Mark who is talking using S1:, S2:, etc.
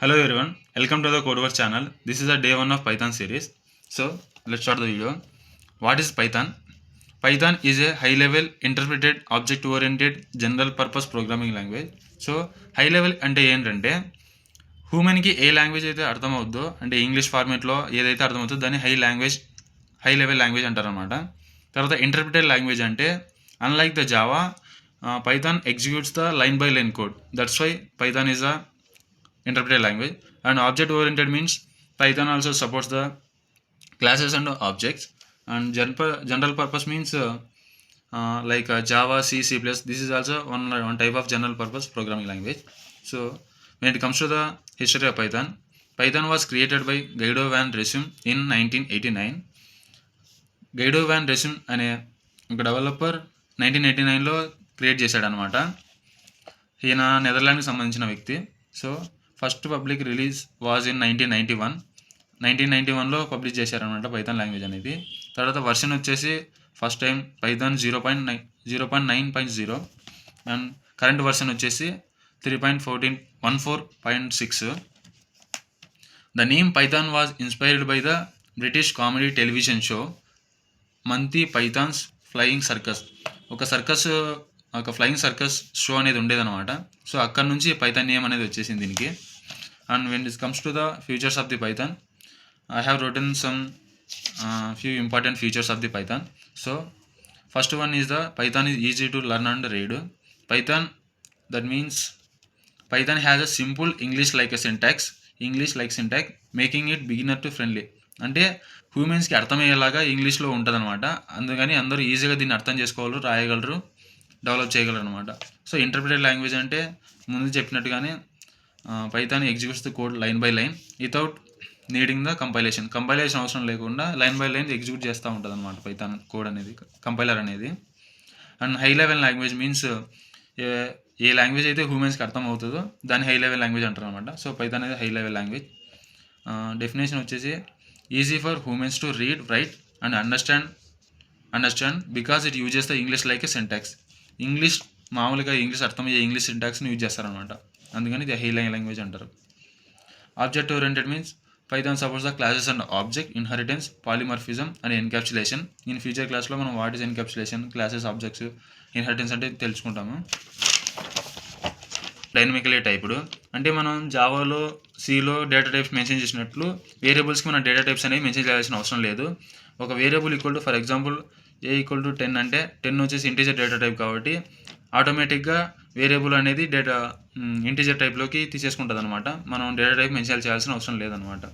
S1: Hello everyone, welcome to the Codeworks channel. This is the day 1 of Python series. So let's start the video. What is Python? Python is a high level interpreted object oriented general purpose programming language. So high level అంటే ఏంటంటే హ్యూమన్కి ఏ language అయితే అర్థమవుద్దో అంటే English ఫార్మేట్లో ఏదైతే అర్థమవుతుందో దాన్ని high level language అంటారనమాట. తర్వాత interpreted language అంటే unlike the Java Python executes the line by line code. That's why Python is a interpreted language. And object oriented means Python also supports the classes and objects. And general purpose means like Java, C, C++. This is also one type of general purpose programming language. So when it comes to the history of Python was created by Guido van Rossum in 1989. Guido van Rossum అనే ఒక developer 1989లో create చేశాడనమాట. ఈయన నెదర్లాండ్కి సంబంధించిన వ్యక్తి. So first public release was in 1991లో publish చేశారనమాట Python language అనేది. తర్వాత వర్షన్ వచ్చేసి first time Python 0.9.0 and current version వచ్చేసి 3.14.6. The name Python was inspired by the British comedy television show Monty Python's flying circus. ఒక flying circus show అనేది ఉండేదన్నమాట. So అక్కడ నుంచి పైథాన్ నేమ్ అనేది వచ్చేసింది దీనికి. And when it comes to the features of the Python, I have return some few important features of the Python. So first one is the Python is easy to learn and read. Python, that means Python has a simple English like syntax, making it beginner to friendly. అంటే హ్యూమన్స్కి అర్థమయ్యేలాగా ఇంగ్లీష్లో ఉంటుంది అనమాట. అందుకని అందరూ ఈజీగా దీన్ని అర్థం చేసుకోగలరు, రాయగలరు, డెవలప్ చేయగలరు అనమాట. సో ఇంటర్ప్రిటెడ్ లాంగ్వేజ్ అంటే ముందు చెప్పినట్టుగానే Python executes the code line by line without needing the compilation అవసరం లేకుండా లైన్ బై లైన్ ఎగ్జిక్యూట్ చేస్తూ ఉంటుంది అనమాట పైథాన్ కోడ్ అనేది, కంపైలర్ అనేది. And high level language means A language అయితే హ్యూమన్స్కి అర్థం అవుతుందో దాన్ని హై లెవెల్ లాంగ్వేజ్ అంటారు అనమాట. సో పైథాన్ అనేది హై లెవెల్ లాంగ్వేజ్. డెఫినేషన్ వచ్చేసి easy for humans to read, right and understand because it uses the English like a syntax. మామూలుగా English అర్థమయ్యే ఇంగ్లీష్ సింటాక్స్ని యూజ్ చేస్తారనమాట. అందుకని ఇది హై లెవెల్ లాంగ్వేజ్ అంటారు. Object oriented means Python supports the classes and object, inheritance, polymorphism and encapsulation. In future క్లాస్లో మనం what is encapsulation, classes, objects, inheritance అంటే తెలుసుకుంటాము. డైనమికలీ టైప్డ్ అంటే మనం జావాలో, సిలో డేటా టైప్స్ మెన్షన్ చేసినట్లు వేరియబుల్స్కి మన డేటా టైప్స్ అనేవి మెన్షన్ చేయాల్సిన అవసరం లేదు. ఒక variable equal to for example A equal to 10 అంటే 10 వచ్చేసి ఇంటీజర్ డేటా టైప్ కాబట్టి ఆటోమేటిక్గా వేరియబుల్ అనేది ఇంటీజర్ టైప్లోకి తీసేసుకుంటుంది అనమాట. మనం డేటా టైప్ మెన్షన్ చేయాల్సిన అవసరం లేదనమాట.